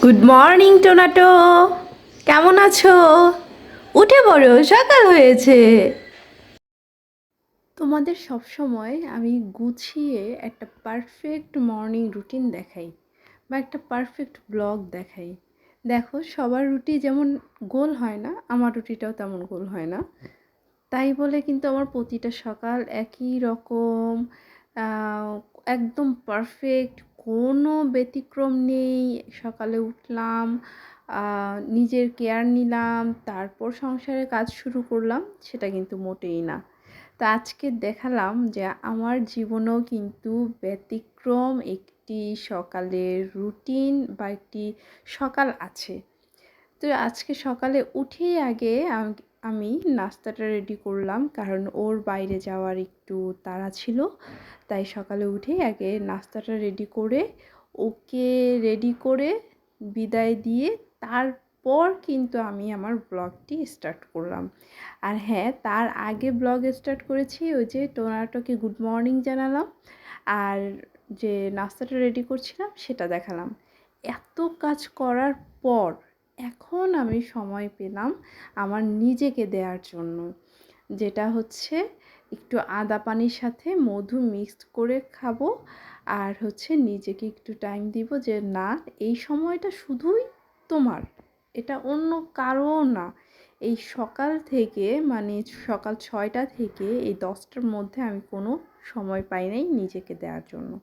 Good morning টোনাটো, কেমন আছো? উঠে পড়ো, সকাল হয়েছে। তোমাদের সব সময় আমি গুছিয়ে একটা পারফেক্ট মর্নিং রুটিন দেখাই বা একটা পারফেক্ট ব্লগ দেখাই। দেখো, সবার রুটি যেমন গোল হয় না, আমার রুটিটাও তেমন গোল হয় না। তাই বলে কিন্তু আমার প্রতিটা সকাল একই রকম, আহ, একদম পারফেক্ট, কোনো ব্যতিক্রম নেই। সকালে উঠলাম, নিজের কেয়ার নিলাম, তারপর সংসারের কাজ শুরু করলাম, সেটা কিন্তু মোটেই না। তো আজকে দেখালাম যে আমার জীবনেও কিন্তু ব্যতিক্রম একটি সকালের রুটিন বা একটি সকাল আছে। তো আজকে সকালে উঠেই আগে আমি নাস্তাটা রেডি করলাম, কারণ ওর বাইরে যাওয়ার একটু তাড়া ছিল। তাই সকালে উঠেই আগে নাস্তাটা রেডি করে ওকে রেডি করে বিদায় দিয়ে তারপর কিন্তু আমি আমার ব্লগটি স্টার্ট করলাম। আর হ্যাঁ, তার আগে ব্লগ স্টার্ট করেছি, ওই যে টোনাটোকে গুড মর্নিং জানালাম আর যে নাস্তাটা রেডি করছিলাম সেটা দেখালাম। এত কাজ করার পর এখন আমি সময় পেলাম আমার নিজেকে দেওয়ার জন্য, যেটা হচ্ছে একটু আদা পানির সাথে মধু মিক্সড করে খাবো। আর হচ্ছে নিজেকে একটু টাইম দিব যে না, এই সময়টা শুধুই তোমার, এটা অন্য কারো না। এই সকাল থেকে মানে সকাল 6টা থেকে এই 10টার মধ্যে আমি কোনো সময় পাই নাই নিজেকে দেওয়ার জন্য।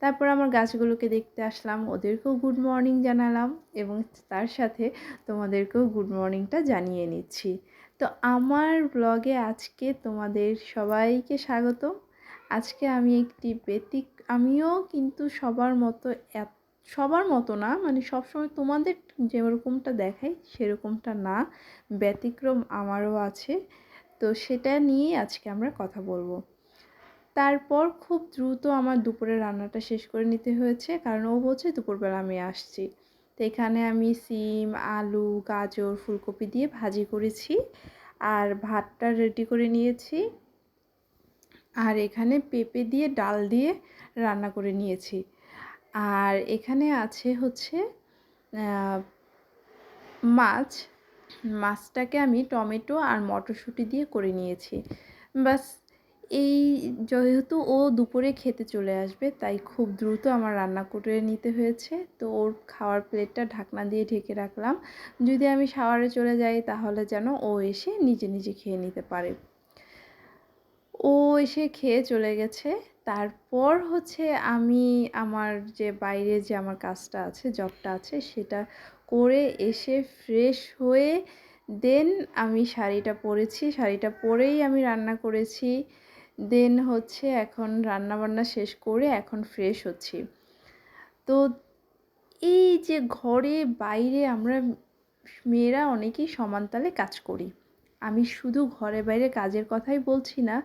তারপর আমার গাছগুলোকে দেখতে আসলাম, ওদেরকেও গুড মর্নিং জানালাম এবং তার সাথে তোমাদেরকেও গুড মর্নিংটা জানিয়ে নিচ্ছি। তো আমার ব্লগে আজকে তোমাদের সবাইকে স্বাগত। আজকে আমি একটি আমিও কিন্তু সবার মতো না, মানে সবসময় তোমাদের যেরকমটা দেখাই সেরকমটা না, ব্যতিক্রম আমারও আছে। তো সেটা নিয়ে আজকে আমরা কথা বলবো। তারপর খুব দ্রুত আমার দুপুরের রান্নাটা শেষ করে নিতে হয়েছে, কারণ ও বলছে দুপুরবেলা আমি আসছি। তো এখানে আমি সিম, আলু, গাজর, ফুলকপি দিয়ে ভাজি করেছি আর ভাতটা রেডি করে নিয়েছি। আর এখানে পেঁপে দিয়ে ডাল দিয়ে রান্না করে নিয়েছি। আর এখানে আছে হচ্ছে মাছ। মাছটাকে আমি টমেটো আর মটরশুঁটি দিয়ে করে নিয়েছি। বাস, এই যেহেতু ও দুপুরে খেতে চলে আসবে তাই খুব দ্রুত আমার রান্না করে নিতে হয়েছে। তো ওর খাওয়ার প্লেটটা ঢাকনা দিয়ে ঢেকে রাখলাম, যদি আমি শাওয়ারে চলে যাই তাহলে যেন ও এসে নিজে নিজে খেয়ে নিতে পারে। ও এসে খেয়ে চলে গেছে। তারপর হচ্ছে আমি আমার যে বাইরে যে আমার কাজটা আছে, জবটা আছে, সেটা করে এসে ফ্রেশ হয়ে দেন আমি শাড়িটা পরেছি, শাড়িটা পরেই আমি রান্না করেছি। দেন হচ্ছে এখন রান্না বান্না শেষ করে এখন ফ্রেশ হচ্ছি। তো এই যে ঘরে বাইরে আমরা মেয়েরা অনেকেই সমান তালে কাজ করি। আমি শুধু ঘরে বাইরে কাজের কথাই বলছি না।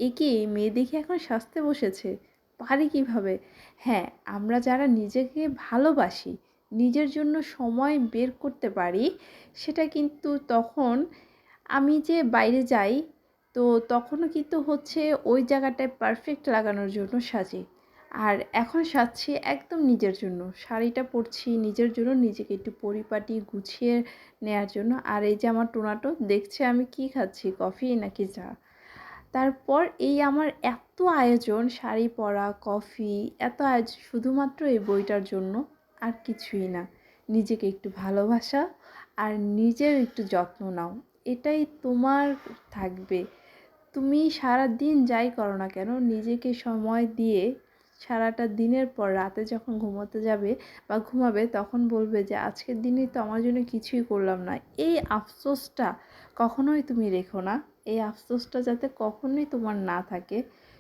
একে মেয়ে দেখে এখন সাজতে বসেছে, পারি কিভাবে? হ্যাঁ, আমরা যারা নিজেকে ভালোবাসি, নিজের জন্য সময় বের করতে পারি, সেটা কিন্তু তখন আমি যে বাইরে যাই তো তখনও কিন্তু হচ্ছে ওই জায়গাটায় পারফেক্ট লাগানোর জন্য সাজি। আর এখন সাজছি একদম নিজের জন্য, শাড়িটা পরছি নিজের জন্য, নিজেকে একটু পরিপাটি গুছিয়ে নেওয়ার জন্য। আর এই যে আমার টোনাটো দেখছে আমি কি খাচ্ছি, কফি নাকি চা। তারপর এই আমার এত আয়োজন, শাড়ি পরা, কফি, এত আয়োজন শুধুমাত্র এই বইটার জন্য, আর কিছুই না। নিজেকে একটু ভালোবাসা আর নিজের একটু যত্ন নাও, এটাই তোমার থাকবে। তুমি সারা দিন যাই করো না কেন, নিজেকে সময় দিয়ে সারাটা দিনের পর রাতে যখন ঘুমোতে যাবে বা ঘুমাবে তখন বলবে যে আজকের দিনে তো আমার জন্য কিছুই করলাম না। এই আফসোসটা কখনোই তুমি রেখো না। এই আফসোসটা যাতে কখনোই তোমার না থাকে,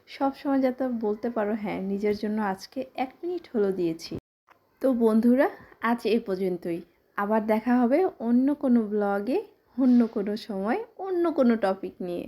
সব সময় যাতে বলতে পারো হ্যাঁ, নিজের জন্য আজকে 1 মিনিট হলো দিয়েছি। তো বন্ধুরা, আজ এই পর্যন্তই। আবার দেখা হবে অন্য কোনো ব্লগে, অন্য কোনো সময়, অন্য কোনো টপিক নিয়ে।